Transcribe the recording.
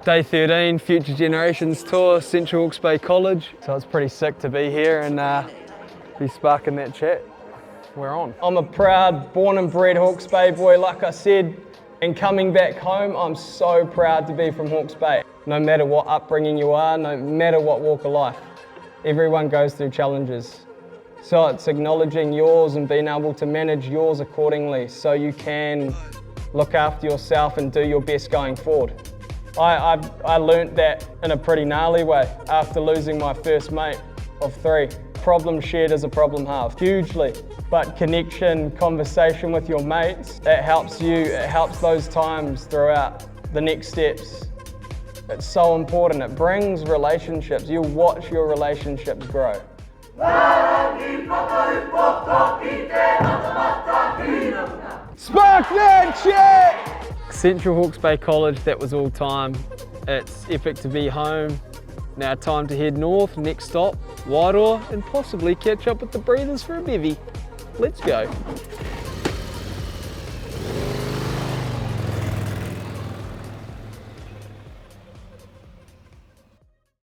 Day 13, Future Generations Tour, Central Hawke's Bay College. So it's pretty sick to be here and be sparking that chat. We're on. I'm a proud, born and bred Hawke's Bay boy, like I said, and coming back home, I'm so proud to be from Hawke's Bay. No matter what upbringing you are, no matter what walk of life, everyone goes through challenges. So it's acknowledging yours and being able to manage yours accordingly so you can look after yourself and do your best going forward. I learnt that in a pretty gnarly way after losing my first mate of 3. Problem shared is a problem halved, hugely. But connection, conversation with your mates, it helps you, it helps those times throughout the next steps. It's so important, it brings relationships, you'll watch your relationships grow. Spark that shit! Central Hawke's Bay College, that was all time. It's epic to be home. Now time to head north, next stop, Wairoa, and possibly catch up with the breathers for a bevy. Let's go.